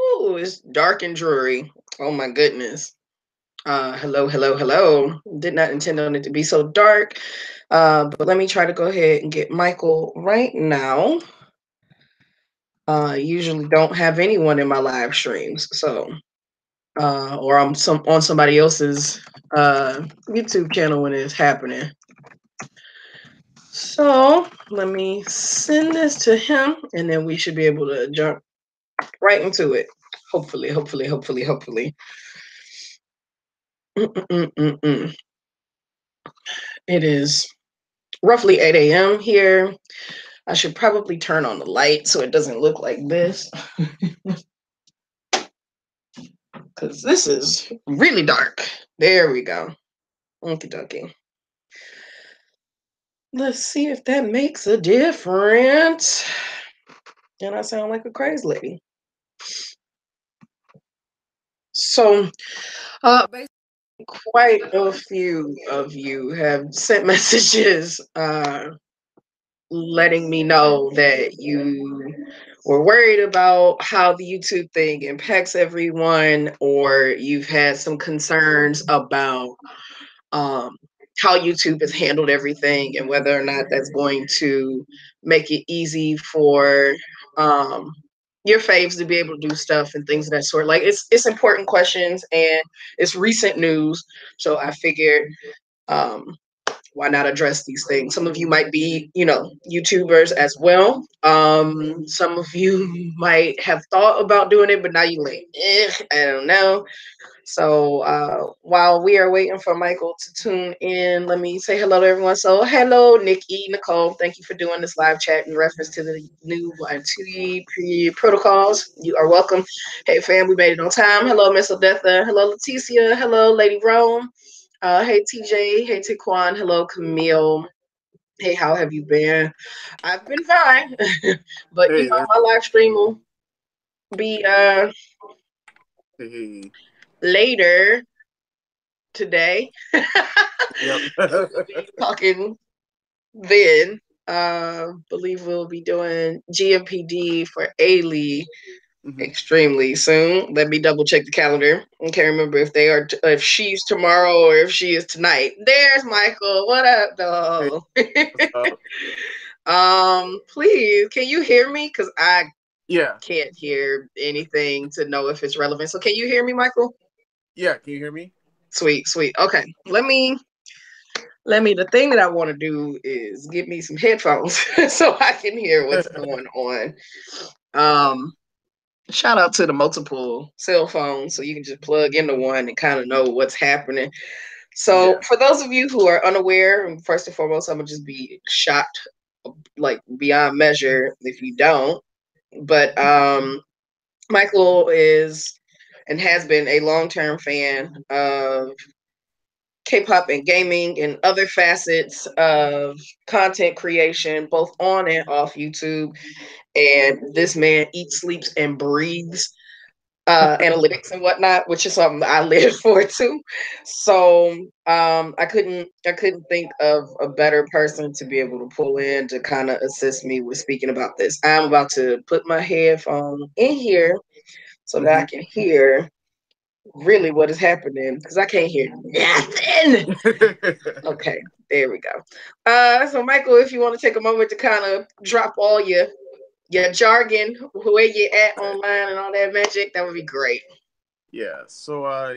Ooh, it's dark and dreary. Oh my goodness. Hello, hello, hello. Did not intend on it to be so dark. But let me try to go ahead and get Michael right now. Usually don't have anyone in my live streams, so or I'm on somebody else's YouTube channel when it's happening. So let me send this to him, and then we should be able to jump right into it. Hopefully, hopefully, hopefully, hopefully. Mm-mm-mm-mm. It is roughly 8 a.m. here. I should probably turn on the light so it doesn't look like this. Because this is really dark. There we go. Okie dokie. Let's see if that makes a difference. And I sound like a crazy lady. So, basically, quite a few of you have sent messages letting me know that you were worried about how the YouTube thing impacts everyone, or you've had some concerns about um, how YouTube has handled everything and whether or not that's going to make it easy for um, your faves to be able to do stuff and things of that sort. Like it's important questions and it's recent news, so I figured um, why not address these things? Some of you might be, YouTubers as well. Some of you might have thought about doing it, but now you like, I don't know. So while we are waiting for Michael to tune in, let me say hello to everyone. So hello, Nikki, Nicole. Thank you for doing this live chat in reference to the new Y2 protocols. You are welcome. Hey, fam, we made it on time. Hello, Miss Odetha. Hello, Leticia. Hello, Lady Rome. Hey, TJ. Hey, Taquan. Hello, Camille. Hey, how have you been? I've been fine, but Hey there. my live stream will be Hey. later today. Yep. We'll be talking then. Believe we'll be doing GMPD for Ailey hmm extremely soon. Let me double check the calendar. I can't remember if she's tomorrow or if she is tonight. There's Michael. What up, Hey, though? what's up? Please, can you hear me? Because I Yeah. can't hear anything to know if it's relevant. So can you hear me, Michael? Yeah. Can you hear me? Sweet, sweet. Okay. The thing that I want to do is get me some headphones so I can hear what's going on. Um, Shout out to the multiple cell phones so you can just plug into one and kind of know what's happening. So Yeah. for those of you who are unaware, first and foremost, I'm gonna just be shocked like beyond measure if you don't. But Michael is and has been a long-term fan of K-pop and gaming and other facets of content creation, both on and off YouTube. And this man eats, sleeps, and breathes analytics and whatnot, which is something I live for too. So I couldn't think of a better person to be able to pull in to kind of assist me with speaking about this. I'm about to put my headphone in here so that I hmm can hear really what is happening because I can't hear nothing. Okay, there we go. So Michael, if you want to take a moment to kind of drop all your jargon, where you at online and all that magic, that would be great. yeah.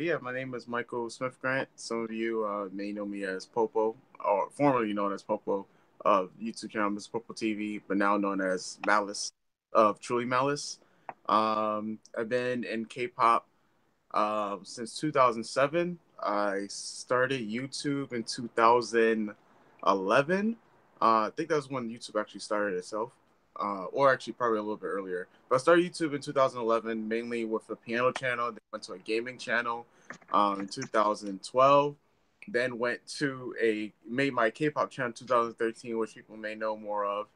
Yeah, my name is Michael Smith Grant. Some of you may know me as Popo, or formerly known as Popo of YouTube channel is Popo TV, but now known as Malice of Truly Malice. I've been in K-pop since 2007. I started YouTube in 2011. I think that was when YouTube actually started itself, or actually probably a little bit earlier. But I started YouTube in 2011 mainly with a piano channel. Then went to a gaming channel in 2012. Then went to made my K-pop channel in 2013, which people may know more of.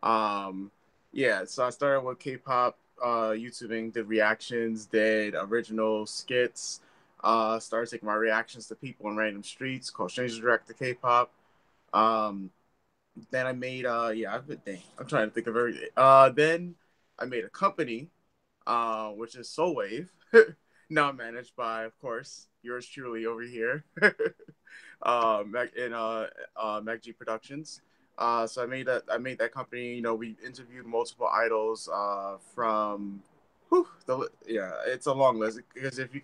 Um, yeah, so I started with K-pop YouTubing, did reactions, did original skits, started taking my reactions to people in random streets, called Strangers Direct to K-pop. Um, then I made, yeah, I've been, dang, I'm trying to think of everything. Then I made a company which is Soul Wave, now managed by, of course, yours truly over here, MacG Productions. So I made that company. You know, we interviewed multiple idols from. Whew, yeah, it's a long list because if you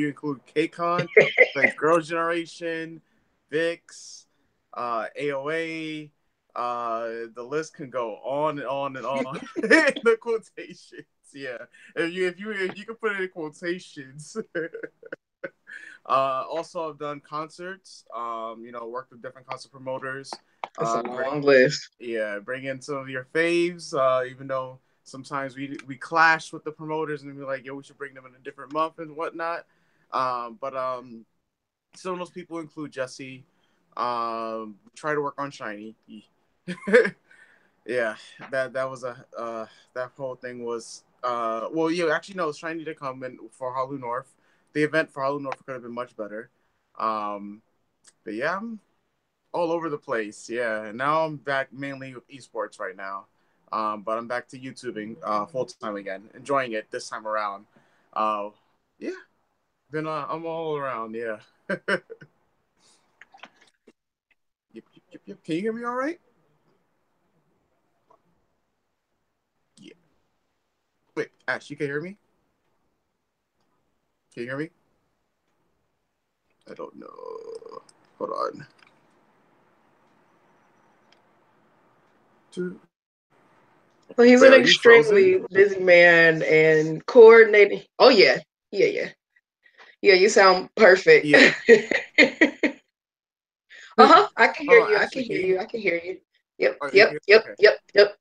include KCON, like Girl Generation, VIX, AOA, the list can go on and on and on. The quotations, yeah. If you can put it in quotations. Also, I've done concerts. You know, worked with different concert promoters. It's a long list. Yeah, bring in some of your faves. Even though sometimes we clash with the promoters and we're like, yo, we should bring them in a different month and whatnot. But some of those people include Jesse. Try to work on Shiny. Yeah, that was that whole thing was well, yeah, actually no, Shiny to come in for Harlow North. The event for Harlow North could have been much better. But yeah, I'm all over the place. Yeah, and now I'm back mainly with esports right now. But I'm back to YouTubing full time again, enjoying it this time around. Yeah, been I'm all around. Yeah. Yep, yep, yep, yep. Can you hear me all right? Yeah. Wait, Ash, you can hear me? Can you hear me? I don't know. Hold on. Well, he's Wait, an are you frozen? extremely busy man and coordinating. Oh yeah, yeah. You sound perfect. Yeah. Uh-huh. I can hear Hold on, you. I Ashley, can can hear you? you. I can hear you. Yep, Oh, you yep, can. yep, Okay. yep, yep.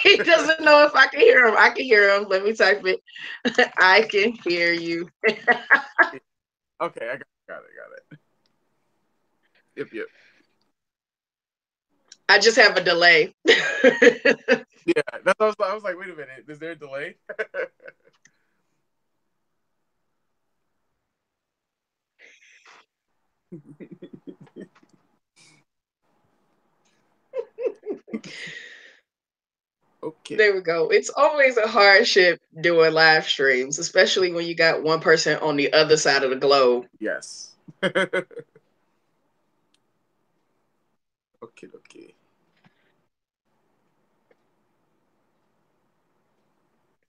He doesn't know if I can hear him. I can hear him. Let me type it. I can hear you. Okay, got it. Yep, yep. I just have a delay. Yeah, that's what I was like, wait a minute, is there a delay? Okay. There we go. It's always a hardship doing live streams, especially when you got one person on the other side of the globe. Yes. Okay.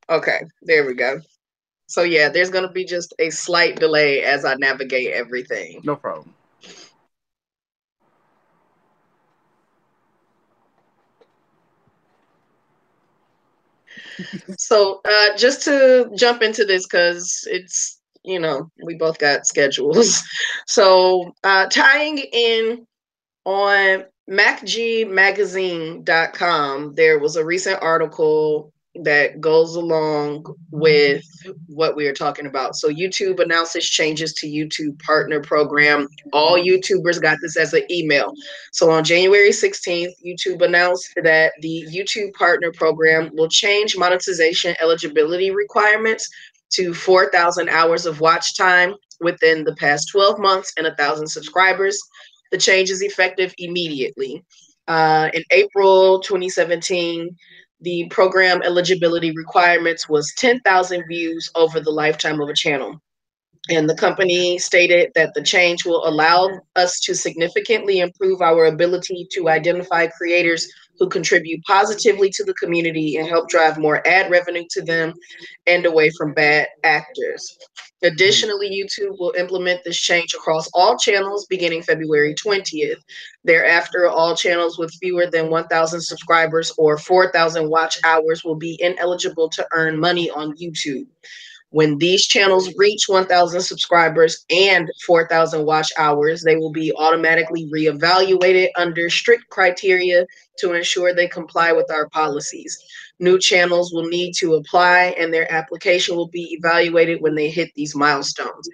Okay, there we go. So yeah, there's going to be just a slight delay as I navigate everything. No problem. So just to jump into this, because it's, we both got schedules. So tying in on MacGmagazine.com, there was a recent article that goes along with what we are talking about. So YouTube announces changes to YouTube partner program. All YouTubers got this as an email. So on January 16th, YouTube announced that the YouTube partner program will change monetization eligibility requirements to 4,000 hours of watch time within the past 12 months and 1,000 subscribers. The change is effective immediately. In April 2017, the program eligibility requirements was 10,000 views over the lifetime of a channel. And the company stated that the change will allow us to significantly improve our ability to identify creators who contribute positively to the community and help drive more ad revenue to them and away from bad actors. Additionally, YouTube will implement this change across all channels beginning February 20th. Thereafter, all channels with fewer than 1,000 subscribers or 4,000 watch hours will be ineligible to earn money on YouTube. When these channels reach 1,000 subscribers and 4,000 watch hours, they will be automatically reevaluated under strict criteria to ensure they comply with our policies. New channels will need to apply, and their application will be evaluated when they hit these milestones.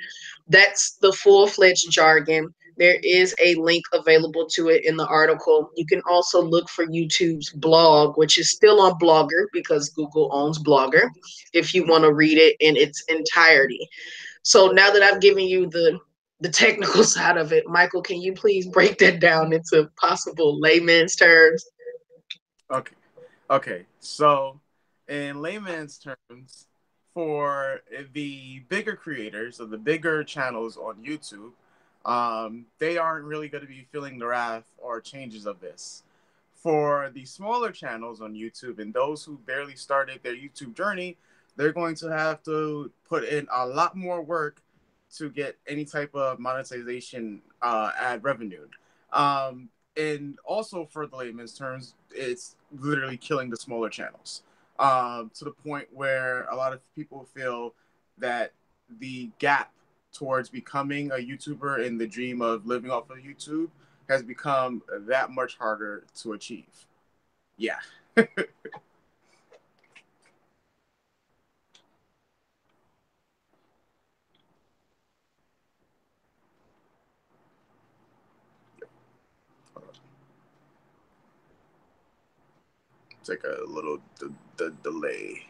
That's the full-fledged jargon. There is a link available to it in the article. You can also look for YouTube's blog, which is still on Blogger because Google owns Blogger, if you want to read it in its entirety. So now that I've given you the technical side of it, Michael, can you please break that down into possible layman's terms? Okay. So in layman's terms, for the bigger creators of the bigger channels on YouTube, they aren't really going to be feeling the wrath or changes of this. For the smaller channels on YouTube and those who barely started their YouTube journey, they're going to have to put in a lot more work to get any type of monetization ad revenue. Um, and also, for the layman's terms, it's literally killing the smaller channels, to the point where a lot of people feel that the gap towards becoming a YouTuber and the dream of living off of YouTube has become that much harder to achieve. Yeah. Take a little delay.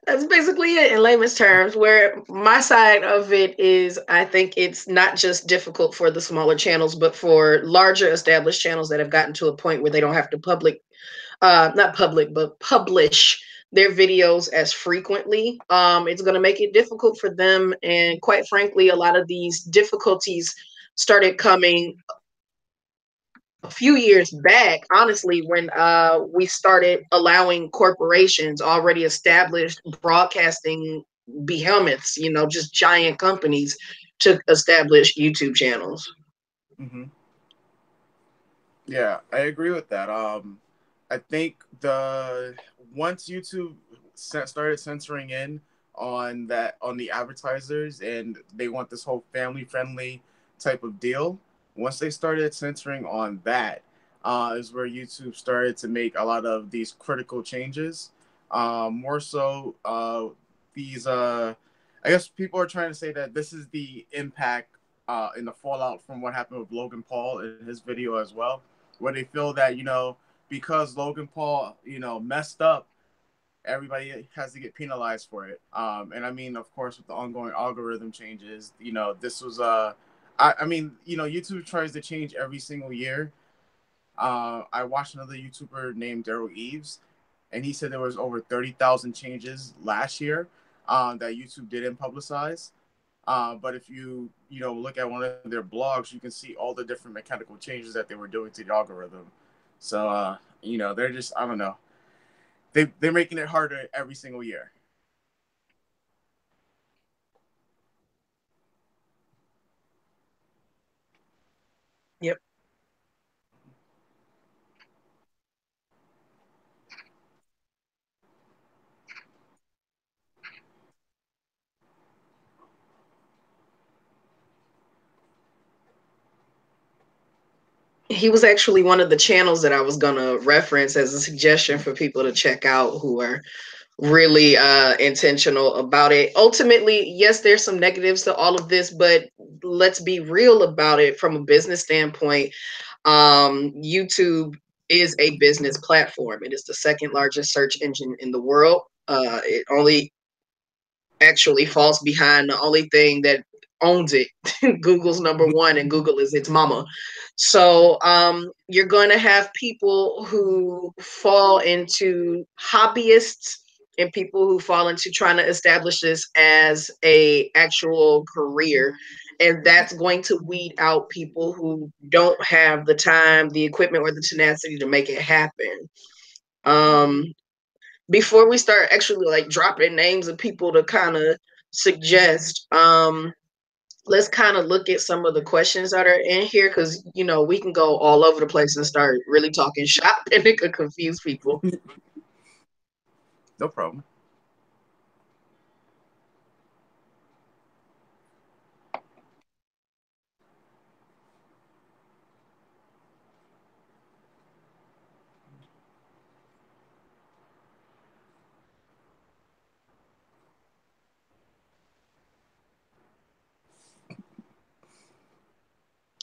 That's basically it in layman's terms. Where my side of it is, I think it's not just difficult for the smaller channels, but for larger established channels that have gotten to a point where they don't have to not public, but publish their videos as frequently. It's going to make it difficult for them. And quite frankly, a lot of these difficulties started coming a few years back, honestly, when we started allowing corporations, already established broadcasting behemoths, just giant companies, to establish YouTube channels. Mm-hmm. Yeah, I agree with that. I think the once YouTube started censoring in on the advertisers, and they want this whole family friendly type of deal. Once they started censoring on that, is where YouTube started to make a lot of these critical changes. More so, these I guess people are trying to say that this is the impact in the fallout from what happened with Logan Paul in his video as well, where they feel that, because Logan Paul, messed up, everybody has to get penalized for it. And I mean, of course, with the ongoing algorithm changes, this was I mean, YouTube tries to change every single year. I watched another YouTuber named Daryl Eves, and he said there was over 30,000 changes last year that YouTube didn't publicize. But if you look at one of their blogs, you can see all the different mechanical changes that they were doing to the algorithm. So they're just, I don't know, they're making it harder every single year. Yep. He was actually one of the channels that I was going to reference as a suggestion for people to check out who are really intentional about it. Ultimately, yes, there's some negatives to all of this, but let's be real about it from a business standpoint. YouTube is a business platform. It is the second largest search engine in the world. It only actually falls behind the only thing that owns it. Google's number one, and Google is its mama. So you're going to have people who fall into hobbyists and people who fall into trying to establish this as a actual career, and that's going to weed out people who don't have the time, the equipment, or the tenacity to make it happen. um Before we start actually like dropping names of people to kind of suggest, let's kind of look at some of the questions that are in here, because we can go all over the place and start really talking shop and it could confuse people. No problem.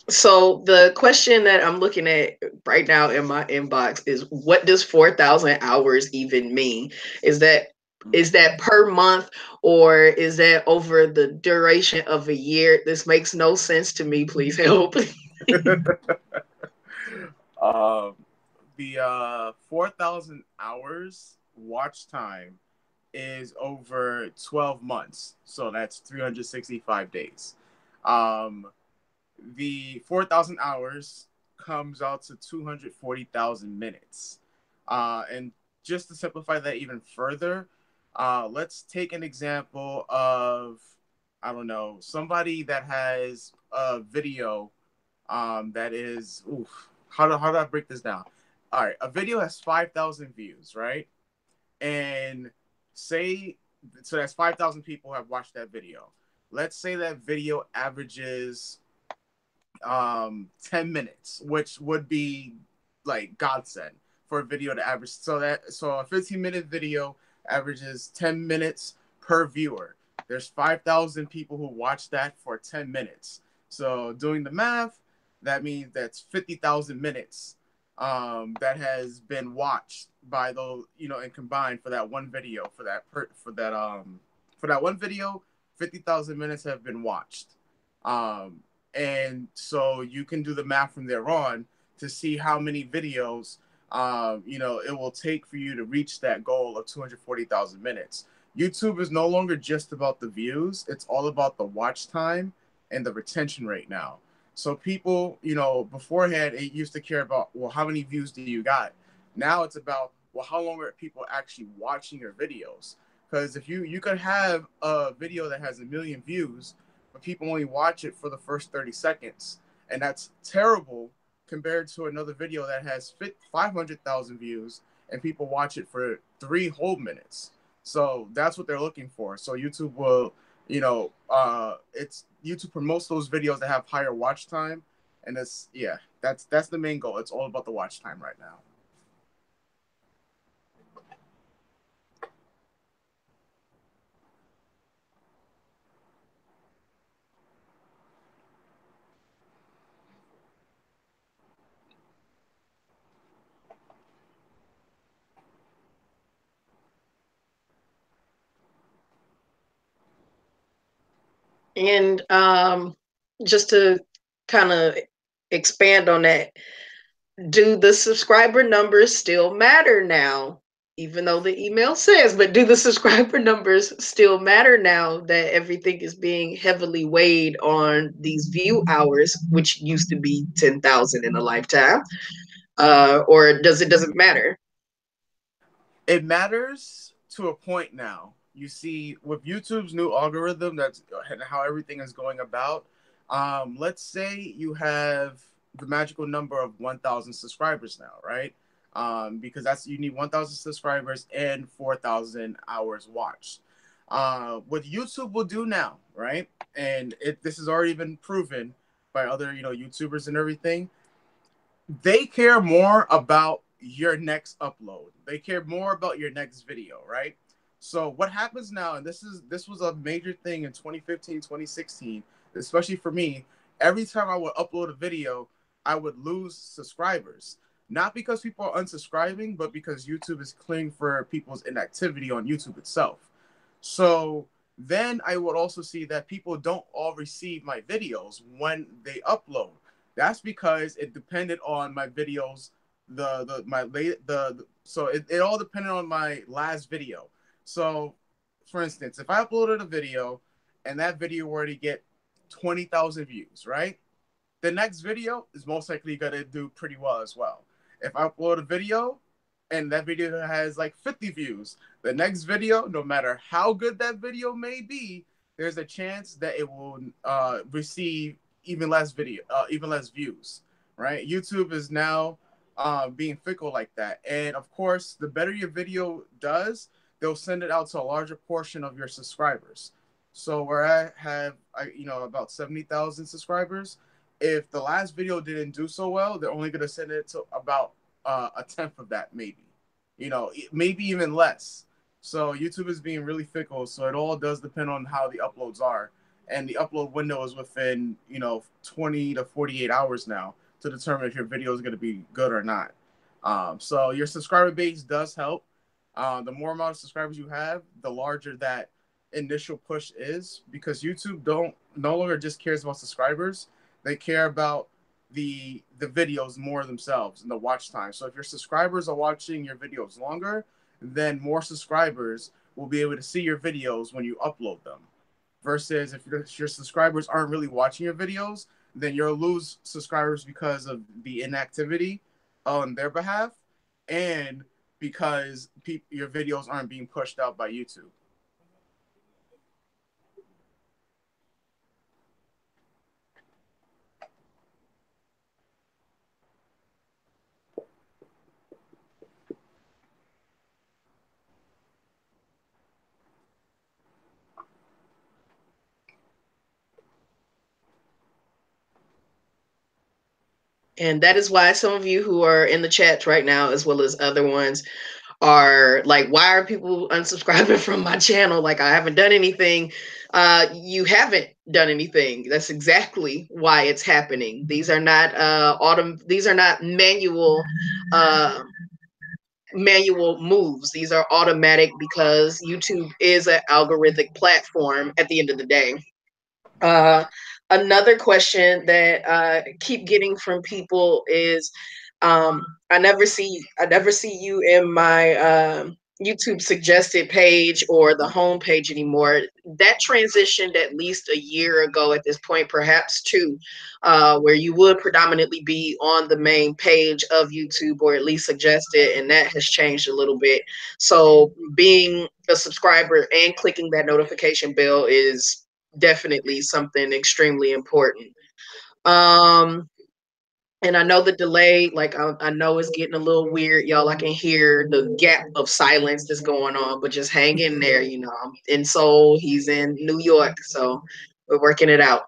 So the question that I'm looking at right now in my inbox is, what does 4,000 hours even mean? Is that is that per month, or is that over the duration of a year? This makes no sense to me. Please help. Um, the 4,000 hours watch time is over 12 months. So that's 365 days. Um, the 4,000 hours comes out to 240,000 minutes. And just to simplify that even further, let's take an example of, I don't know, somebody that has a video that is, oof, how do I break this down? All right, a video has 5,000 views, right? And say, so that's 5,000 people have watched that video. Let's say that video averages 10 minutes, which would be like godsend for a video to average. So a 15-minute video averages 10 minutes per viewer. There's 5,000 people who watch that for 10 minutes. So doing the math, that means that's 50,000 minutes that has been watched by those, and combined for that one video, for that one video, 50,000 minutes have been watched. Um, and so you can do the math from there on to see how many videos it will take for you to reach that goal of 240,000 minutes. YouTube is no longer just about the views, it's all about the watch time and the retention rate now. So people, beforehand it used to care about, well, how many views do you got? Now it's about, well, how long are people actually watching your videos? Because if you could have a video that has 1 million views, but people only watch it for the first 30 seconds. And that's terrible compared to another video that has 500,000 views and people watch it for 3 whole minutes. So that's what they're looking for. So YouTube will, YouTube promotes those videos that have higher watch time. And that's the main goal. It's all about the watch time right now. And just to kind of expand on that, do the subscriber numbers still matter now? Even though the email says, but do the subscriber numbers still matter now that everything is being heavily weighed on these view hours, which used to be 10,000 in a lifetime? Or doesn't matter? It matters to a point now. You see, with YouTube's new algorithm, that's how everything is going about. Let's say you have the magical number of 1,000 subscribers now, right? Because you need 1,000 subscribers and 4,000 hours watched. What YouTube will do now, right? And this has already been proven by other, YouTubers and everything. They care more about your next upload. They care more about your next video, right? So what happens now, and this was a major thing in 2015, 2016, especially for me, every time I would upload a video, I would lose subscribers. Not because people are unsubscribing, but because YouTube is clearing for people's inactivity on YouTube itself. So then I would also see that people don't all receive my videos when they upload. That's because it depended on my videos, so it all depended on my last video. So, for instance, if I uploaded a video and that video were to get 20,000 views, right? The next video is most likely going to do pretty well as well. If I upload a video and that video has like 50 views, the next video, no matter how good that video may be, there's a chance that it will receive even less views, right? YouTube is now being fickle like that. And of course, the better your video does, they'll send it out to a larger portion of your subscribers. So where I have, about 70,000 subscribers, if the last video didn't do so well, they're only going to send it to about a tenth of that, maybe, maybe even less. So YouTube is being really fickle. So it all does depend on how the uploads are. And the upload window is within, 20 to 48 hours now to determine if your video is going to be good or not. So your subscriber base does help. The more amount of subscribers you have, the larger that initial push is, because YouTube no longer just cares about subscribers. They care about the videos more themselves and the watch time. So if your subscribers are watching your videos longer, then more subscribers will be able to see your videos when you upload them. Versus if your subscribers aren't really watching your videos, then you'll lose subscribers because of the inactivity on their behalf, and because your videos aren't being pushed out by YouTube. And that is why some of you who are in the chats right now, as well as other ones, are like, why are people unsubscribing from my channel? Like, I haven't done anything. You haven't done anything. That's exactly why it's happening. These are not these are not uh, manual moves. These are automatic because YouTube is an algorithmic platform at the end of the day. Uh, Another question that I keep getting from people is, I never see you in my YouTube suggested page or the home page anymore. That transitioned at least a year ago at this point, perhaps two, where you would predominantly be on the main page of YouTube or at least suggested, and that has changed a little bit. So being a subscriber and clicking that notification bell is definitely something extremely important. Um, and I know the delay, like I know it's getting a little weird, y'all. I can hear the gap of silence that's going on, but just hang in there, you know. I'm in Seoul, he's in New York, so we're working it out.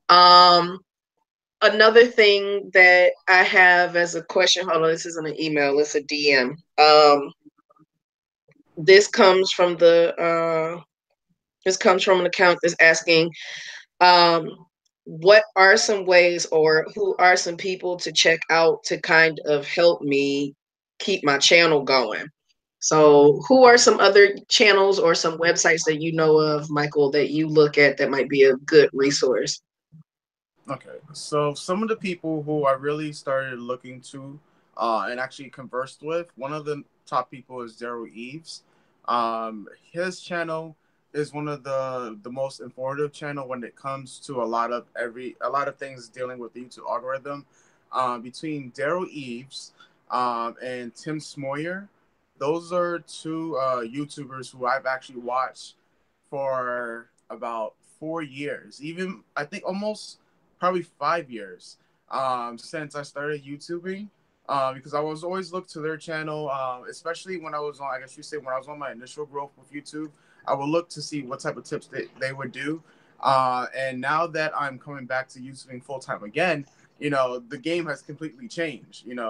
Um, Another thing that I have as a question, hold on, this isn't an email, it's a DM. This comes from this comes from an account that's asking, um, what are some ways or who are some people to check out to kind of help me keep my channel going? So, who are some other channels or some websites that you know of, Michael, that you look at that might be a good resource? Okay, so some of the people who I really started looking to and actually conversed with, one of the top people is Daryl Eves. His channel is one of the most informative channel when it comes to a lot of things dealing with the YouTube algorithm. Between Daryl Eves and Tim Smoyer, those are two YouTubers who I've actually watched for about 4 years, even I think almost probably 5 years since I started YouTubing. Because I was always looked to their channel, especially when I was on, I guess you say, when I was on my initial growth with YouTube, I would look to see what type of tips they would do. And now that I'm coming back to YouTubing full time again, the game has completely changed, and,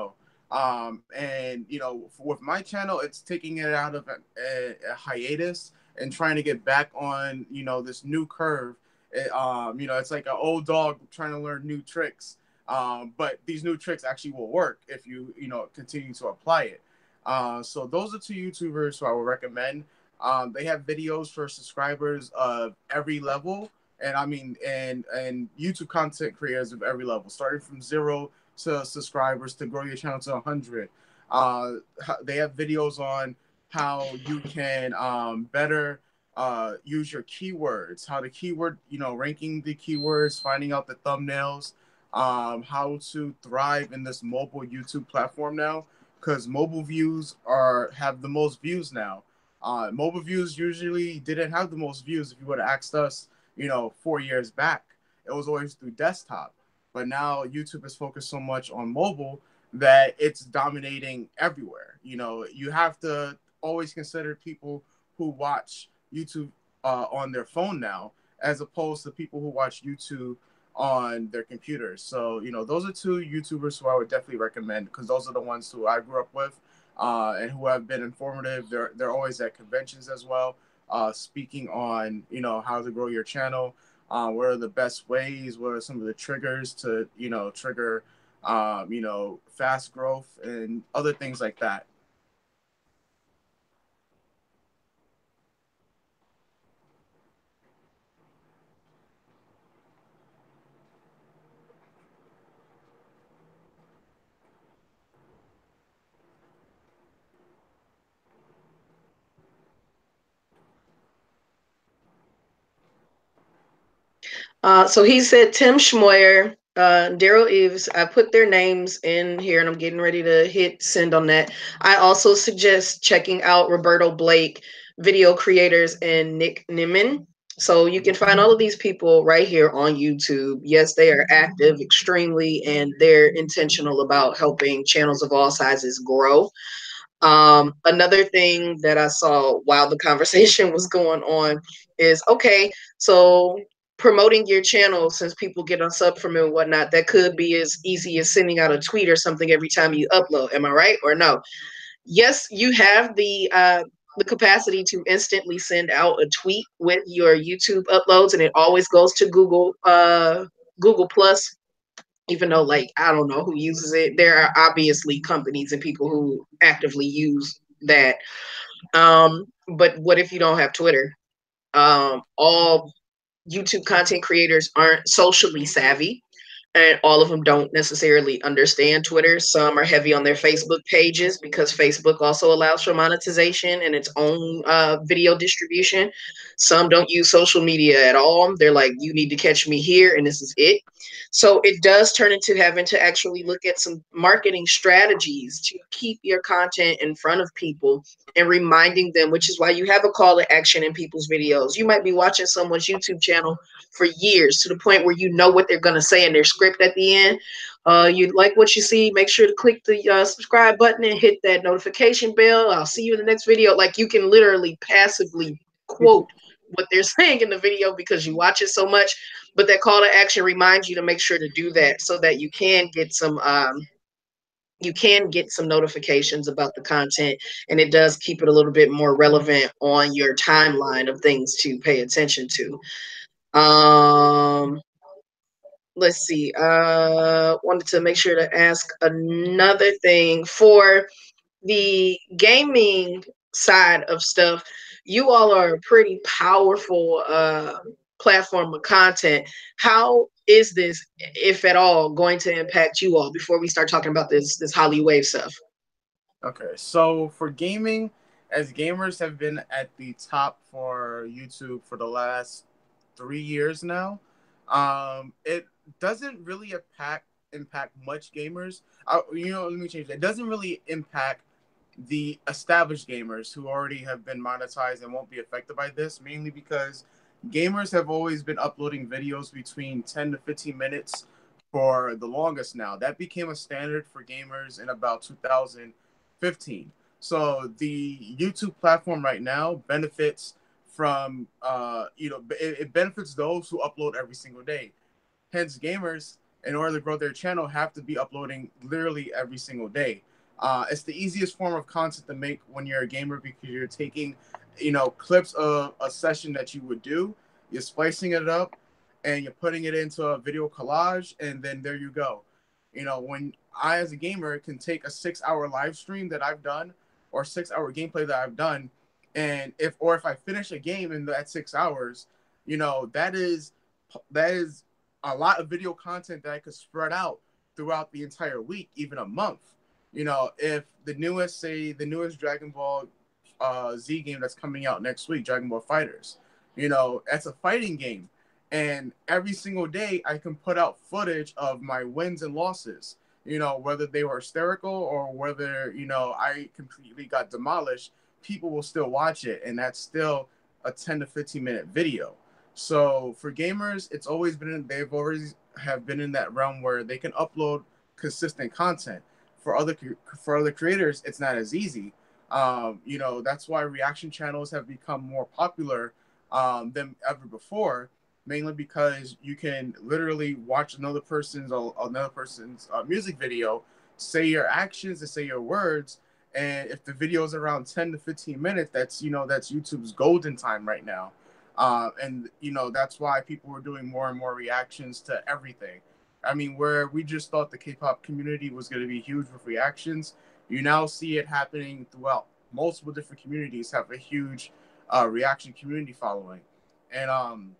with my channel, it's taking it out of a hiatus and trying to get back on, this new curve. It's like an old dog trying to learn new tricks. But these new tricks actually will work if you continue to apply it. So those are two YouTubers who I would recommend. They have videos for subscribers of every level, and I mean, and YouTube content creators of every level, starting from 0 to subscribers to grow your channel to 100. Uh, they have videos on how you can better use your keywords, how to keyword, ranking the keywords, finding out the thumbnails, how to thrive in this mobile YouTube platform now, because mobile views have the most views now. Mobile views usually didn't have the most views. If you would have asked us, 4 years back, it was always through desktop. But now YouTube is focused so much on mobile that it's dominating everywhere. You have to always consider people who watch YouTube on their phone now, as opposed to people who watch YouTube on their computers. So, those are two YouTubers who I would definitely recommend, because those are the ones who I grew up with and who have been informative. They're always at conventions as well, speaking on, how to grow your channel. What are the best ways? What are some of the triggers to, trigger, fast growth and other things like that. So he said Tim Schmoyer, Daryl Eves. I put their names in here and I'm getting ready to hit send on that. I also suggest checking out Roberto Blake, video creators, and Nick Nimmin. So you can find all of these people right here on YouTube. Yes, they are active extremely and they're intentional about helping channels of all sizes grow. Another thing that I saw while the conversation was going on is okay, so promoting your channel, since people get on sub from it and whatnot, that could be as easy as sending out a tweet or something every time you upload. Am I right or no? Yes, you have the capacity to instantly send out a tweet with your YouTube uploads, and it always goes to Google Plus. Even though, like, I don't know who uses it, there are obviously companies and people who actively use that. But what if you don't have Twitter? All YouTube content creators aren't socially savvy, and all of them don't necessarily understand Twitter. Some are heavy on their Facebook pages because Facebook also allows for monetization and its own video distribution. Some don't use social media at all. They're like, you need to catch me here, and this is it. So it does turn into having to actually look at some marketing strategies to keep your content in front of people and reminding them, which is why you have a call to action in people's videos. You might be watching someone's YouTube channel for years to the point where you know what they're going to say in their script at the end. You like what you see, make sure to click the subscribe button and hit that notification bell. I'll see you in the next video. Like, you can literally passively quote what they're saying in the video because you watch it so much. But that call to action reminds you to make sure to do that so that you can get some notifications about the content, and it does keep it a little bit more relevant on your timeline of things to pay attention to. Let's see. Wanted to make sure to ask another thing for the gaming side of stuff. You all are a pretty powerful platform of content. How is this, if at all, going to impact you all before we start talking about this Holly Wave stuff? Okay, so for gaming, as gamers have been at the top for YouTube for the last 3 years now, it doesn't really impact much gamers. Let me change that. It doesn't really impact the established gamers who already have been monetized and won't be affected by this, mainly because gamers have always been uploading videos between 10 to 15 minutes for the longest now. That became a standard for gamers in about 2015. So the YouTube platform right now benefits from, it benefits those who upload every single day. Hence, gamers, in order to grow their channel, have to be uploading literally every single day. It's the easiest form of content to make when you're a gamer because you're taking, clips of a session that you would do, you're splicing it up, and you're putting it into a video collage, and then there you go. When I, as a gamer, can take a 6-hour live stream that I've done or 6-hour gameplay that I've done, and if I finish a game in that 6 hours, that is a lot of video content that I could spread out throughout the entire week, even a month. If the newest Dragon Ball Z game that's coming out next week, Dragon Ball Fighters, that's a fighting game. And every single day I can put out footage of my wins and losses, whether they were hysterical or whether, I completely got demolished, people will still watch it. And that's still a 10 to 15-minute video. So for gamers, they've always have been in that realm where they can upload consistent content. For other creators, it's not as easy. That's why reaction channels have become more popular than ever before, mainly because you can literally watch another person's music video, say your actions and say your words, and if the video is around 10 to 15 minutes, that's YouTube's golden time right now. And that's why people were doing more and more reactions to everything. I mean, where we just thought the K-pop community was going to be huge with reactions, you now see it happening throughout multiple different communities have a huge reaction community following. And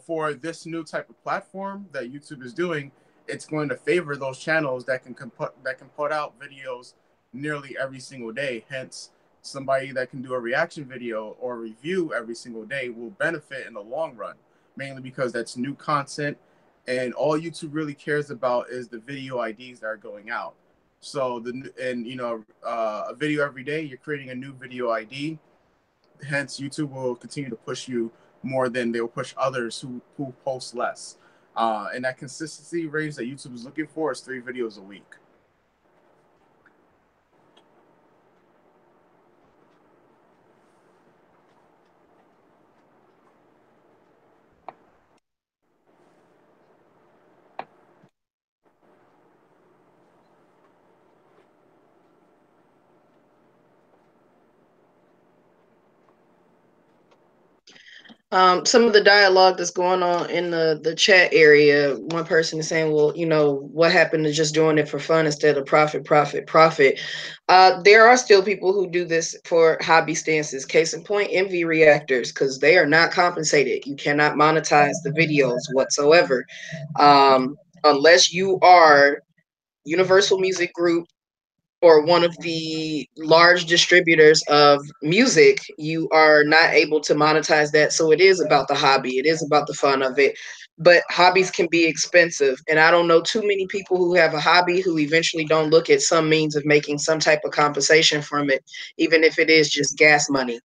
for this new type of platform that YouTube is doing, it's going to favor those channels that can put out videos nearly every single day. Hence, somebody that can do a reaction video or review every single day will benefit in the long run. mainly because that's new content, and all YouTube really cares about is the video IDs that are going out. So a video every day, you're creating a new video ID. Hence, YouTube will continue to push you more than they'll push others who post less. And that consistency range that YouTube is looking for is 3 videos a week. Some of the dialogue that's going on in the chat area, one person is saying, well, what happened to just doing it for fun instead of profit, profit, profit? There are still people who do this for hobby stances. Case in point, MV reactors, because they are not compensated. You cannot monetize the videos whatsoever. Unless you are Universal Music Group or one of the large distributors of music, you are not able to monetize that. So it is about the hobby. It is about the fun of it. But hobbies can be expensive. And I don't know too many people who have a hobby who eventually don't look at some means of making some type of compensation from it, even if it is just gas money.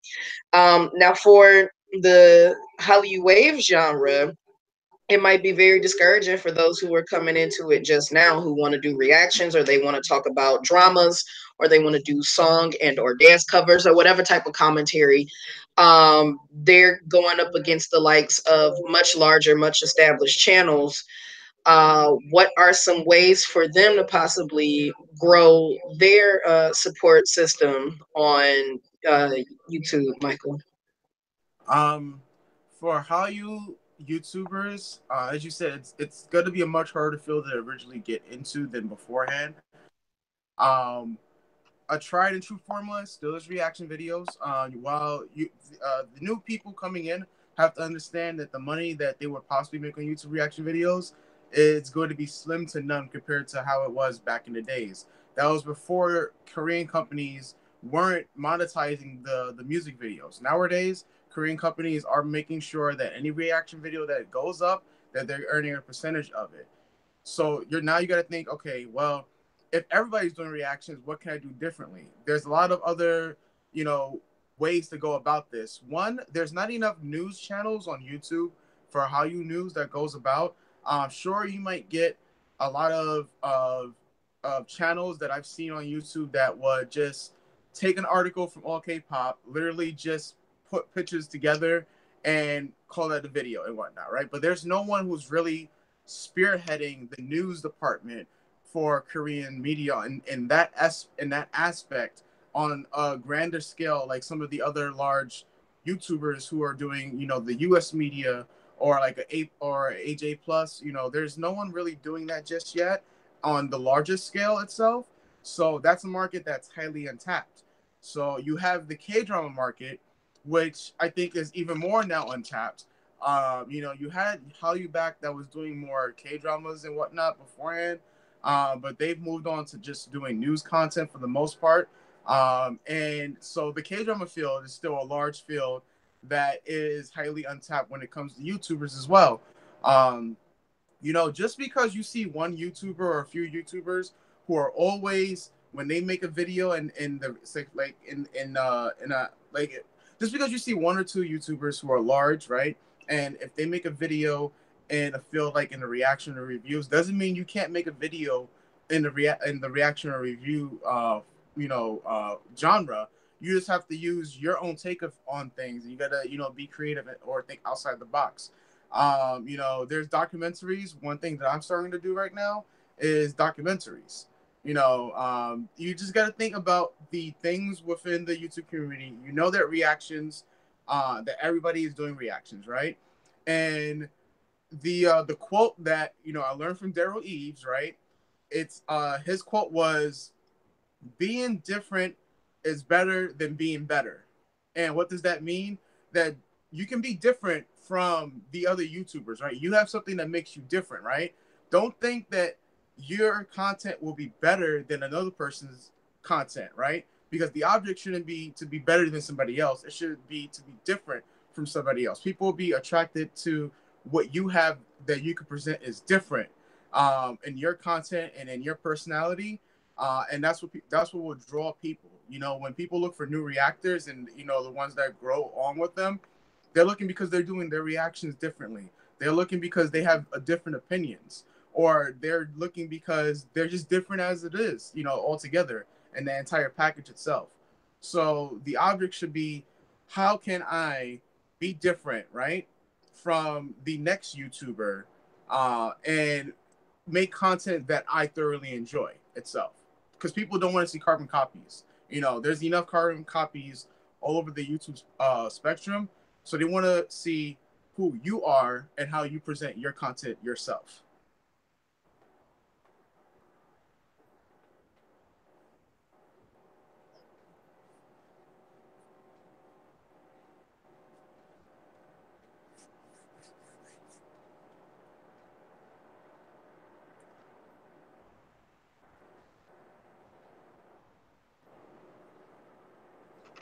Now, for the Hallyu Wave genre, it might be very discouraging for those who are coming into it just now, who want to do reactions, or they want to talk about dramas, or they want to do song and or dance covers, or whatever type of commentary. They're going up against the likes of much larger, much established channels. What are some ways for them to possibly grow their support system on YouTube, Michael? For how you YouTubers, as you said, it's going to be a much harder field to originally get into than beforehand. Um, a tried and true formula still is reaction videos. The new people coming in have to understand that the money that they would possibly make on YouTube reaction videos is going to be slim to none compared to how it was back in the days. That was before Korean companies weren't monetizing the music videos. Nowadays, Korean companies are making sure that any reaction video that goes up, that they're earning a percentage of it. So you got to think, okay, well, if everybody's doing reactions, what can I do differently? There's a lot of other, ways to go about this. One, there's not enough news channels on YouTube for Hallyu News that goes about. Sure, you might get a lot of channels that I've seen on YouTube that would just take an article from all K-pop, literally just put pictures together and call that a video and whatnot, right? But there's no one who's really spearheading the news department for Korean media in that aspect on a grander scale, like some of the other large YouTubers who are doing, the U.S. media or like AJ Plus. There's no one really doing that just yet on the largest scale itself. So that's a market that's highly untapped. So you have the K-drama market, which I think is even more now untapped. You had Hallyu back that was doing more K-dramas and whatnot beforehand, but they've moved on to just doing news content for the most part. And so the K-drama field is still a large field that is highly untapped when it comes to YouTubers as well. Just because you see one YouTuber or a few YouTubers who are always, when they make a video and in the like in a like just because you see one or two YouTubers who are large, right? And if they make a video in a field like in the reaction or reviews, doesn't mean you can't make a video in the reaction or review genre. You just have to use your own take on things. You gotta be creative or think outside the box. There's documentaries. One thing that I'm starting to do right now is documentaries. You just got to think about the things within the YouTube community. That reactions, that everybody is doing reactions, right? And the quote that I learned from Daryl Eves, right? It's his quote was, "Being different is better than being better." And what does that mean? That you can be different from the other YouTubers, right? You have something that makes you different, right? Don't think that your content will be better than another person's content, right? Because the object shouldn't be to be better than somebody else. It should be to be different from somebody else. People will be attracted to what you have that you can present is different in your content and in your personality. And that's what will draw people. You know, when people look for new reactors and, you know, the ones that grow on with them, they're looking because they're doing their reactions differently. They're looking because they have a different opinions, or they're looking because they're just different as it is, you know, altogether, and the entire package itself. So the object should be, how can I be different, right, from the next YouTuber, and make content that I thoroughly enjoy itself? Because people don't want to see carbon copies. You know, there's enough carbon copies all over the YouTube spectrum, so they want to see who you are and how you present your content yourself.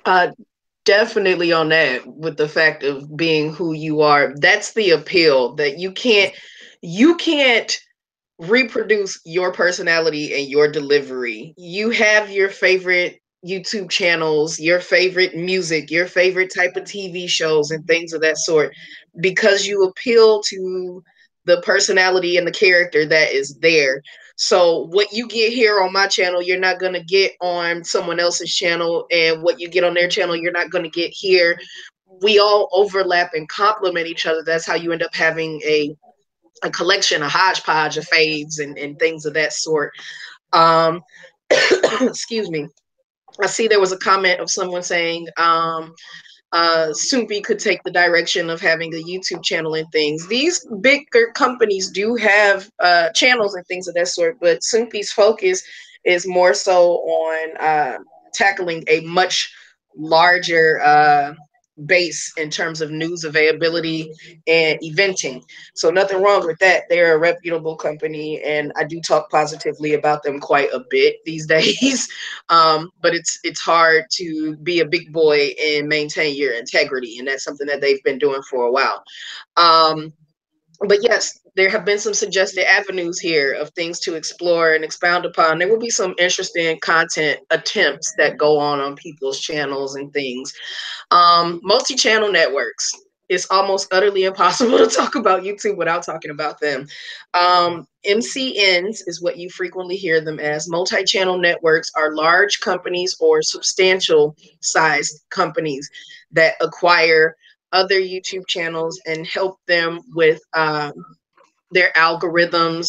Uh, Definitely on that with the fact of being who you are. That's the appeal, that you can't reproduce your personality and your delivery. You have your favorite YouTube channels, your favorite music, your favorite type of TV shows and things of that sort, because you appeal to the personality and the character that is there. So what you get here on my channel, you're not going to get on someone else's channel, and what you get on their channel, you're not going to get here. We all overlap and complement each other. That's how you end up having a collection, a hodgepodge of fades and things of that sort. Um, excuse me. I see there was a comment of someone saying Soupy could take the direction of having a YouTube channel and things. These bigger companies do have channels and things of that sort, but Soupy's focus is more so on tackling a much larger base in terms of news availability and eventing. So nothing wrong with that. They're a reputable company, and I do talk positively about them quite a bit these days. But it's hard to be a big boy and maintain your integrity, and that's something that they've been doing for a while. Um, but yes, there have been some suggested avenues here of things to explore and expound upon. There will be some interesting content attempts that go on people's channels and things. Multi-channel networks. It's almost utterly impossible to talk about YouTube without talking about them. MCNs is what you frequently hear them as. Multi-channel networks are large companies or substantial sized companies that acquire other YouTube channels and help them with their algorithms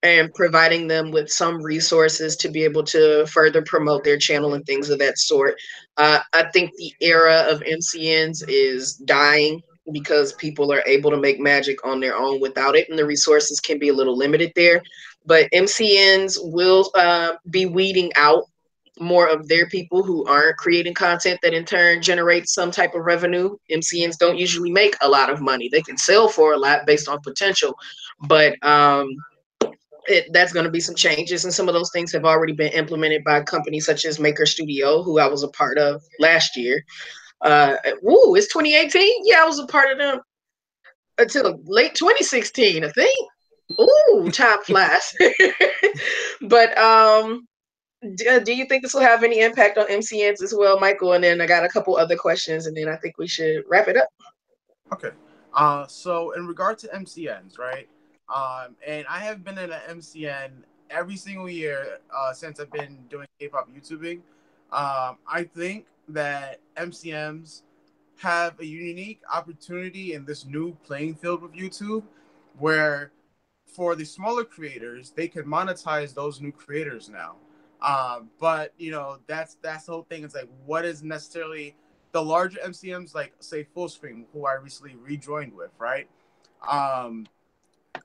and providing them with some resources to be able to further promote their channel and things of that sort. I think the era of MCNs is dying because people are able to make magic on their own without it, and the resources can be a little limited there. But MCNs will be weeding out more of their people who aren't creating content that in turn generates some type of revenue. MCNs don't usually make a lot of money. They can sell for a lot based on potential, but that's going to be some changes, and some of those things have already been implemented by companies such as Maker Studio, who I was a part of last year. It's 2018. Yeah, I was a part of them until late 2016, I think. Ooh, time flies. But do you think this will have any impact on MCNs as well, Michael? And then I got a couple other questions, and then I think we should wrap it up. Okay. So in regard to MCNs, right? And I have been in an MCN every single year since I've been doing K-pop YouTubing. I think that MCMs have a unique opportunity in this new playing field with YouTube, where for the smaller creators, they can monetize those new creators now. But you know, that's the whole thing. It's like, what is necessarily the larger MCMs, like say Fullscreen, who I recently rejoined with, right? Um,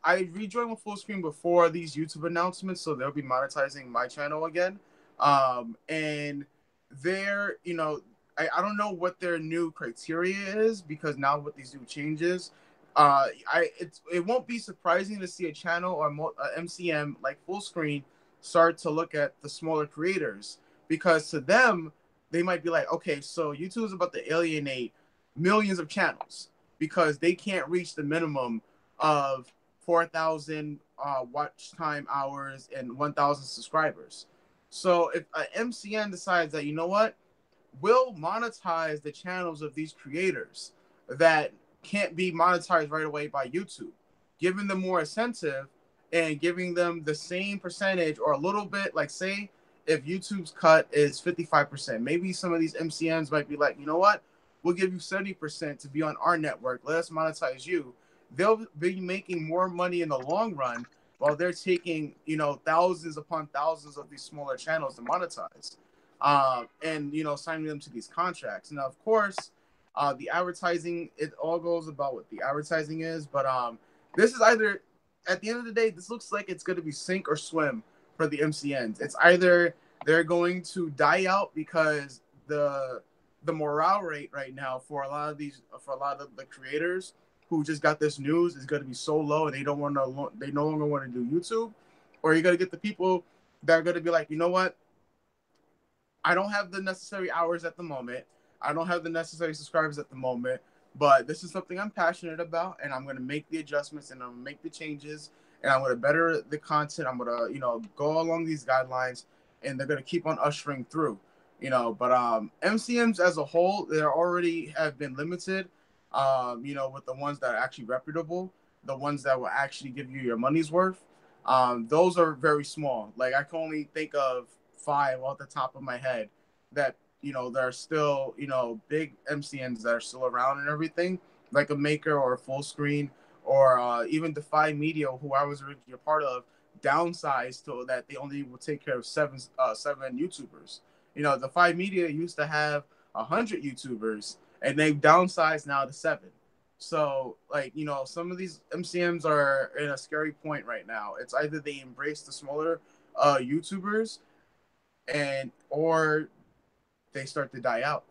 I rejoined with Fullscreen before these YouTube announcements, so they'll be monetizing my channel again. And they're, you know, I don't know what their new criteria is, because now with these new changes, it won't be surprising to see a channel or a MCM like Fullscreen start to look at the smaller creators, because to them they might be like, okay, so YouTube is about to alienate millions of channels because they can't reach the minimum of 4,000 watch time hours and 1,000 subscribers. So if an MCN decides that, you know what, we'll monetize the channels of these creators that can't be monetized right away by YouTube, giving them more incentive and giving them the same percentage or a little bit, like say if YouTube's cut is 55%, maybe some of these MCNs might be like, you know what, we'll give you 70% to be on our network. Let us monetize you. They'll be making more money in the long run while they're taking, you know, thousands upon thousands of these smaller channels to monetize. And you know, signing them to these contracts. Now, of course, the advertising, it all goes about what the advertising is, but this is either, at the end of the day, this looks like it's going to be sink or swim for the MCNs. It's either they're going to die out because the morale rate right now for a lot of the creators who just got this news is going to be so low, and they no longer want to do YouTube, or you're going to get the people that are going to be like, you know what, I don't have the necessary hours at the moment. I don't have the necessary subscribers at the moment, but this is something I'm passionate about, and I'm going to make the adjustments, and I'm going to make the changes, and I'm going to better the content. I'm going to, you know, go along these guidelines, and they're going to keep on ushering through, you know. But MCMs as a whole, they already have been limited, you know, with the ones that are actually reputable, the ones that will actually give you your money's worth. Those are very small. Like I can only think of 5 off the top of my head that, you know, there are still, you know, big MCNs that are still around and everything, like a Maker or a Full Screen, or even Defy Media, who I was originally a part of, downsized so that they only will take care of seven YouTubers. You know, Defy Media used to have 100 YouTubers, and they've downsized now to 7. So, like, you know, some of these MCMs are in a scary point right now. It's either they embrace the smaller YouTubers, and or they start to die out.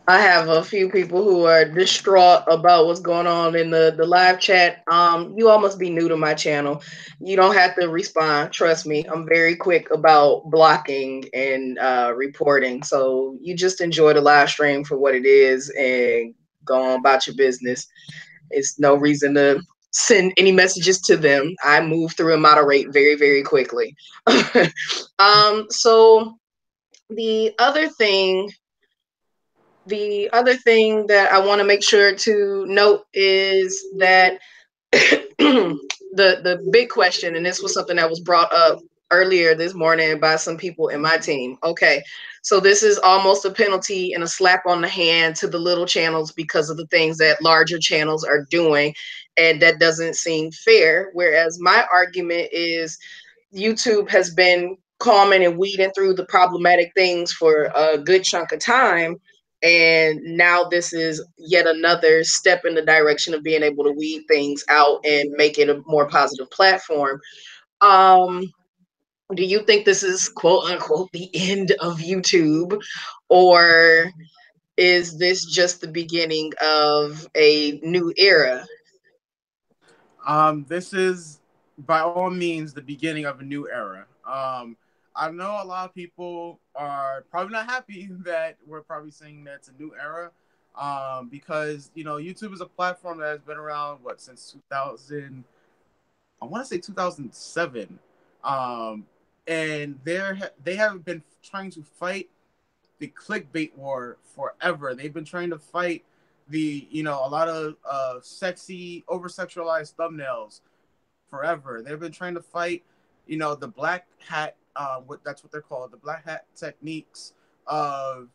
I have a few people who are distraught about what's going on in the live chat. You all must be new to my channel. You don't have to respond. Trust me, I'm very quick about blocking and reporting. So you just enjoy the live stream for what it is and go on about your business. It's no reason to send any messages to them. I move through and moderate very, very quickly. So the other thing that I want to make sure to note is that the big question, and this was something that was brought up earlier this morning by some people in my team. Okay, so this is almost a penalty and a slap on the hand to the little channels because of the things that larger channels are doing, and that doesn't seem fair. Whereas my argument is YouTube has been calming and weeding through the problematic things for a good chunk of time. And now this is yet another step in the direction of being able to weed things out and make it a more positive platform. Um, do you think this is quote unquote the end of YouTube, or is this just the beginning of a new era? This is by all means the beginning of a new era. I know a lot of people are probably not happy that we're probably saying that it's a new era, because you know YouTube is a platform that has been around since 2000. I want to say 2007, and they have been trying to fight the clickbait war forever. They've been trying to fight the, you know, a lot of sexy, over sexualized thumbnails forever. They've been trying to fight, you know, the black hat. That's what they're called, the black hat techniques of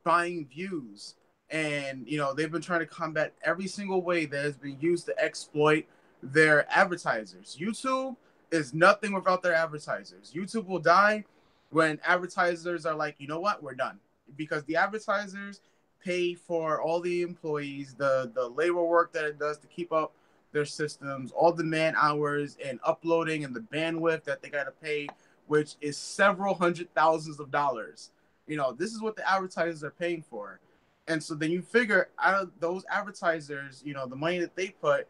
buying views, and you know they've been trying to combat every single way that has been used to exploit their advertisers. YouTube is nothing without their advertisers. YouTube will die when advertisers are like, you know what, we're done, because the advertisers pay for all the employees, the labor work that it does to keep up their systems, all the man hours and uploading and the bandwidth that they got to pay, which is several hundred thousands of dollars. You know, this is what the advertisers are paying for. And so then you figure out of those advertisers, you know, the money that they put,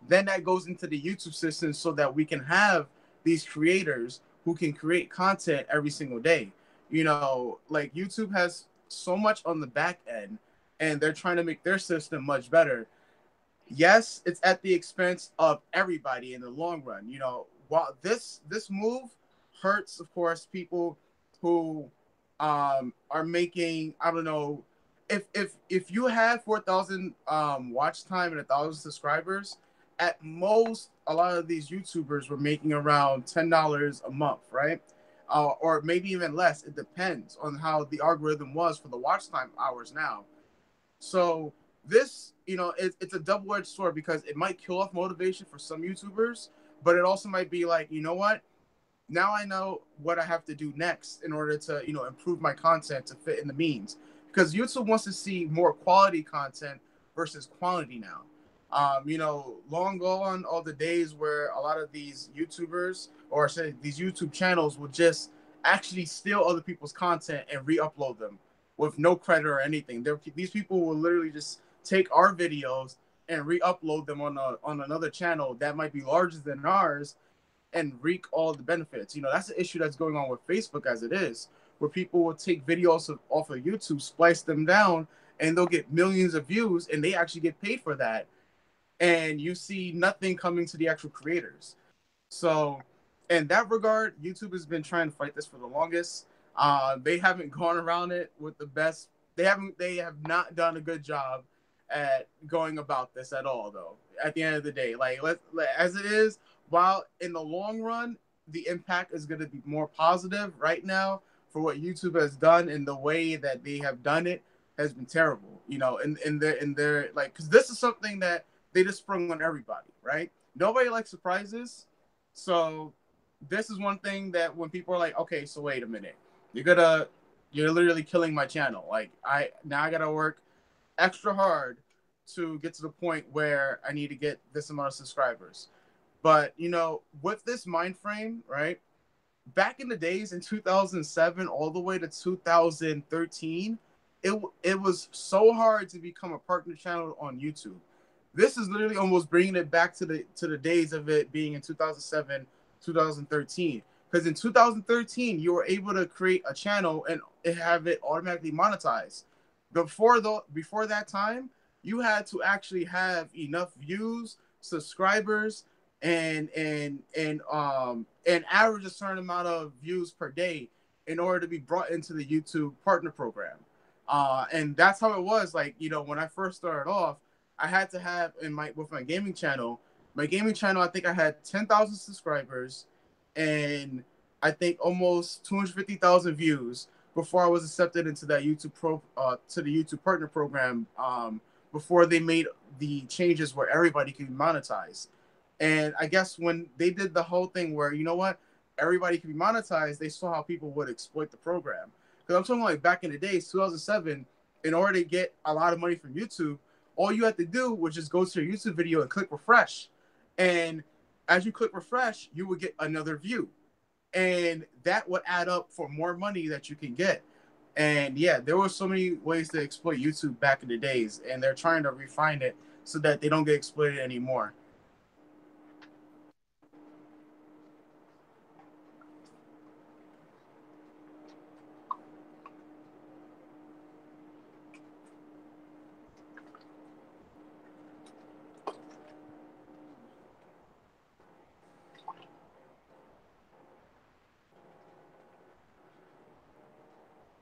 then that goes into the YouTube system so that we can have these creators who can create content every single day. You know, like YouTube has so much on the back end and they're trying to make their system much better. Yes, it's at the expense of everybody in the long run. You know, while this move hurts, of course, people who are making, I don't know, if you have 4,000 watch time and 1,000 subscribers, at most a lot of these YouTubers were making around $10 a month, right? Or maybe even less. It depends on how the algorithm was for the watch time hours now. So this, you know, it's a double-edged sword because it might kill off motivation for some YouTubers, but it also might be like, you know what? Now I know what I have to do next in order to, you know, improve my content to fit in the means. Because YouTube wants to see more quality content versus quantity now. You know, long gone all the days where a lot of these YouTubers or say these YouTube channels will just actually steal other people's content and re-upload them with no credit or anything. These people will literally just take our videos and re-upload them on another channel that might be larger than ours and reap all the benefits. You know, that's the issue that's going on with Facebook as it is, where people will take videos off of YouTube, splice them down, and they'll get millions of views, and they actually get paid for that. And you see nothing coming to the actual creators. So, in that regard, YouTube has been trying to fight this for the longest. They haven't gone around it with the best. They haven't. They have not done a good job at going about this at all, though. At the end of the day, like as it is, while in the long run, the impact is going to be more positive. Right now, for what YouTube has done and the way that they have done it has been terrible. You know, in their like, because this is something that they just sprung on everybody, right? Nobody likes surprises. So this is one thing that when people are like, okay, so wait a minute, you're literally killing my channel. Like I gotta work extra hard to get to the point where I need to get this amount of subscribers. But you know, with this mind frame, right? Back in the days in 2007 all the way to 2013, it was so hard to become a partner channel on YouTube. This is literally almost bringing it back to the days of it being in 2007, 2013. Because in 2013, you were able to create a channel and have it automatically monetized. Before that time, you had to actually have enough views, subscribers, and average a certain amount of views per day in order to be brought into the YouTube partner program. And that's how it was. Like, you know, when I first started off, I had to have with my gaming channel. My gaming channel, I think I had 10,000 subscribers, and I think almost 250,000 views before I was accepted into that to the YouTube Partner Program. Before they made the changes where everybody could be monetized. And I guess when they did the whole thing where, you know what, everybody could be monetized, they saw how people would exploit the program. Because I'm talking like back in the days, 2007, in order to get a lot of money from YouTube, all you had to do was just go to your YouTube video and click refresh. And as you click refresh, you would get another view. And that would add up for more money that you can get. And yeah, there were so many ways to exploit YouTube back in the days, and they're trying to refine it so that they don't get exploited anymore.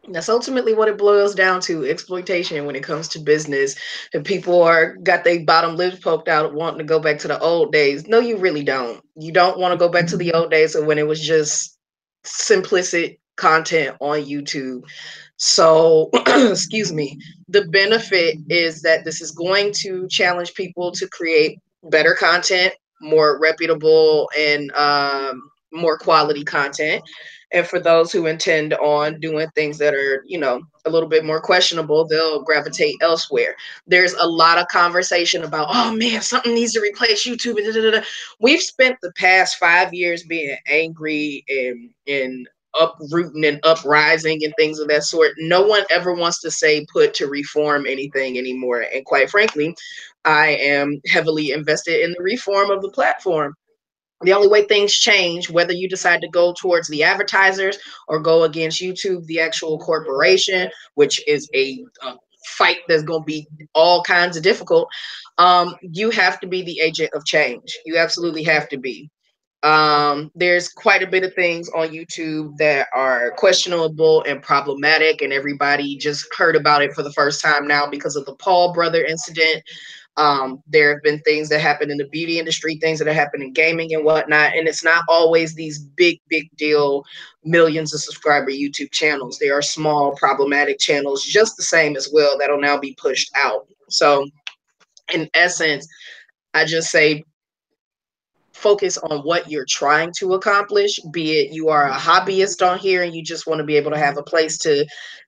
That's ultimately what it boils down to, exploitation when it comes to business. And people are got their bottom lips poked out wanting to go back to the old days. No, you really don't. You don't want to go back to the old days of when it was just simplistic content on YouTube. So, excuse me, the benefit is that this is going to challenge people to create better content, more reputable and more quality content. And for those who intend on doing things that are, you know, a little bit more questionable, they'll gravitate elsewhere. There's a lot of conversation about, oh man, something needs to replace YouTube. We've spent the past 5 years being angry and uprooting and uprising and things of that sort. No one ever wants to say put to reform anything anymore. And quite frankly, I am heavily invested in the reform of the platform. The only way things change, whether you decide to go towards the advertisers or go against YouTube, the actual corporation, which is a fight that's going to be all kinds of difficult, you have to be the agent of change. You absolutely have to be. There's quite a bit of things on YouTube that are questionable and problematic, and everybody just heard about it for the first time now because of the Paul brother incident. There have been things that happen in the beauty industry, things that have happened in gaming and whatnot, and it's not always these big deal millions of subscriber YouTube channels. There are small problematic channels just the same as well that'll now be pushed out. So in essence, I just say focus on what you're trying to accomplish, be it you are a hobbyist on here and you just want to be able to have a place to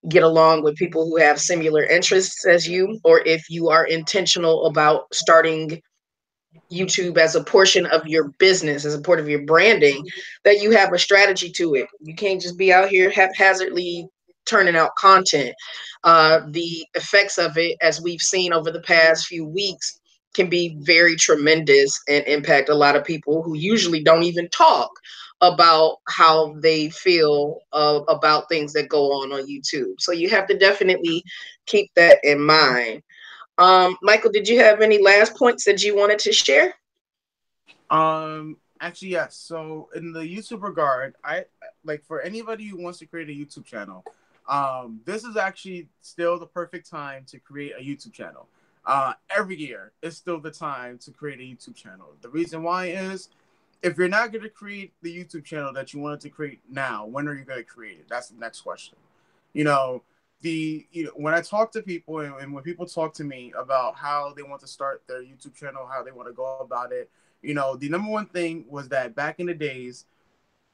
get along with people who have similar interests as you, or if you are intentional about starting YouTube as a portion of your business, as a part of your branding, that you have a strategy to it. You can't just be out here haphazardly turning out content. The effects of it, as we've seen over the past few weeks, can be very tremendous and impact a lot of people who usually don't even talk about how they feel about things that go on YouTube. So you have to definitely keep that in mind. Michael, did you have any last points that you wanted to share? Actually, yes. So in the YouTube regard, I like for anybody who wants to create a YouTube channel, this is actually still the perfect time to create a YouTube channel. Every year is still the time to create a YouTube channel. The reason why is if you're not going to create the YouTube channel that you wanted to create now, when are you going to create it? That's the next question. You know, when I talk to people and when people talk to me about how they want to start their YouTube channel, how they want to go about it, the number one thing was that back in the days,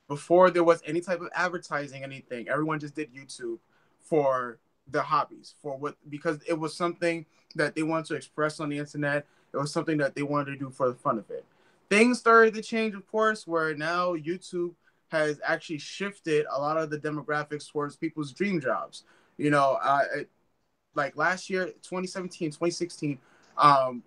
before there was any type of advertising, anything, everyone just did YouTube for their hobbies, for what, because it was something that they wanted to express on the internet. It was something that they wanted to do for the fun of it. Things started to change, of course, where now YouTube has actually shifted a lot of the demographics towards people's dream jobs. Like last year, 2017, 2016,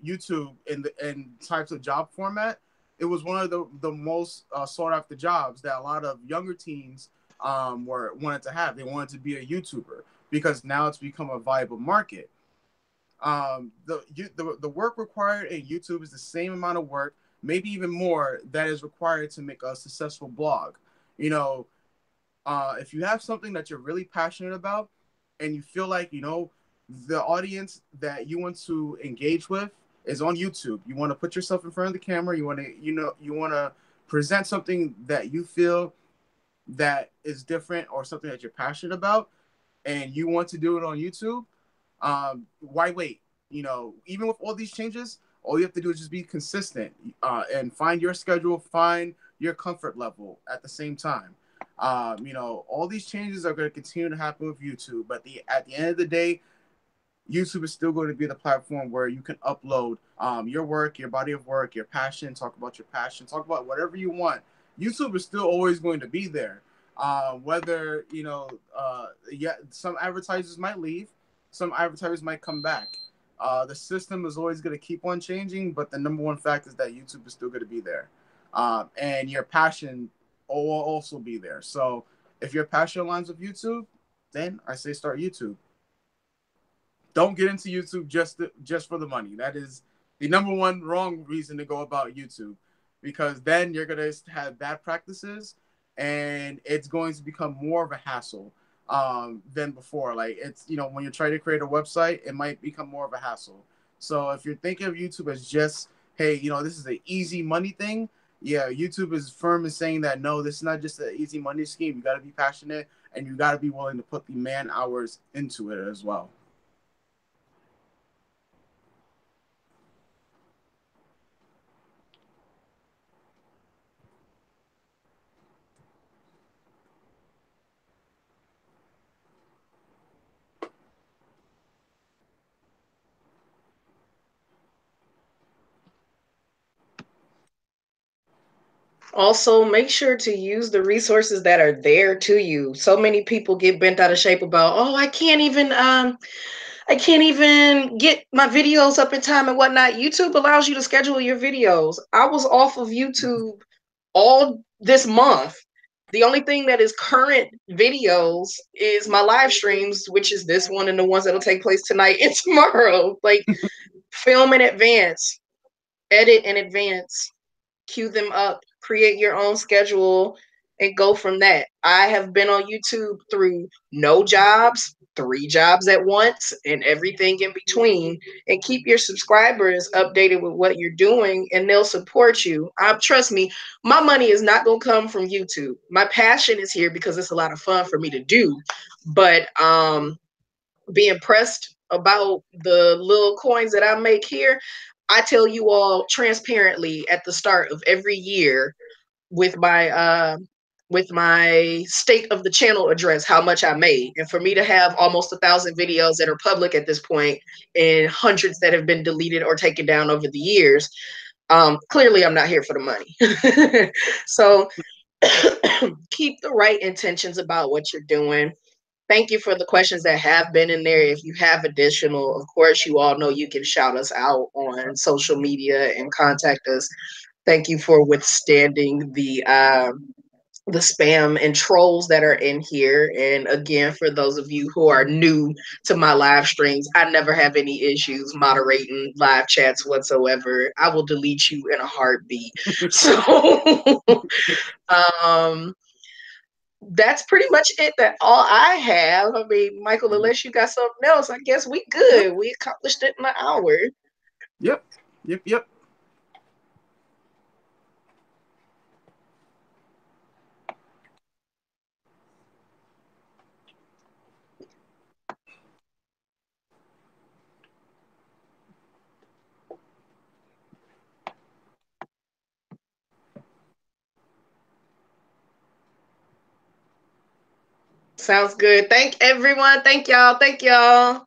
YouTube in types of job format, it was one of the most sought after jobs that a lot of younger teens were wanted to have. They wanted to be a YouTuber because now it's become a viable market. The work required in YouTube is the same amount of work, maybe even more, that is required to make a successful blog. You know, if you have something that you're really passionate about and you feel like the audience that you want to engage with is on YouTube, you want to put yourself in front of the camera, you want to present something that you feel that is different or something that you're passionate about, and you want to do it on YouTube, why wait? Even with all these changes, all you have to do is just be consistent, and find your schedule, find your comfort level at the same time. All these changes are going to continue to happen with YouTube, but at the end of the day, YouTube is still going to be the platform where you can upload your work, your body of work, your passion, talk about your passion, talk about whatever you want. YouTube is still always going to be there. Whether, yeah, some advertisers might leave, some advertisers might come back. The system is always going to keep on changing, but the number one fact is that YouTube is still going to be there. And your passion will also be there. So if your passion aligns with YouTube, then I say start YouTube. Don't get into YouTube just for the money. That is the number one wrong reason to go about YouTube, because then you're gonna have bad practices, and it's going to become more of a hassle than before. Like it's when you're trying to create a website, it might become more of a hassle. So if you're thinking of YouTube as just, hey, this is an easy money thing, yeah, YouTube is firm in saying that no, this is not just an easy money scheme. You got to be passionate and you got to be willing to put the man hours into it as well. Also, make sure to use the resources that are there to you. So many people get bent out of shape about, oh, I can't even get my videos up in time and whatnot. YouTube allows you to schedule your videos. I was off of YouTube all this month. The only thing that is current videos is my live streams, which is this one and the ones that'll take place tonight and tomorrow. Like, film in advance, edit in advance, queue them up, create your own schedule, and go from that. I have been on YouTube through no jobs, 3 jobs at once, and everything in between. And keep your subscribers updated with what you're doing, and they'll support you. Trust me, my money is not going to come from YouTube. My passion is here because it's a lot of fun for me to do. But being pressed about the little coins that I make here, I tell you all transparently at the start of every year with my state of the channel address how much I made. And for me to have almost 1,000 videos that are public at this point and hundreds that have been deleted or taken down over the years, clearly I'm not here for the money. So keep the right intentions about what you're doing. Thank you for the questions that have been in there. If you have additional, of course, you all know you can shout us out on social media and contact us. Thank you for withstanding the spam and trolls that are in here. And again, for those of you who are new to my live streams, I never have any issues moderating live chats whatsoever. I will delete you in a heartbeat. So um that's pretty much it. That all I have. I mean, Michael, unless you got something else, I guess we good. We accomplished it in an hour. Yep. Yep. Sounds good. Thank everyone. Thank y'all. Thank y'all.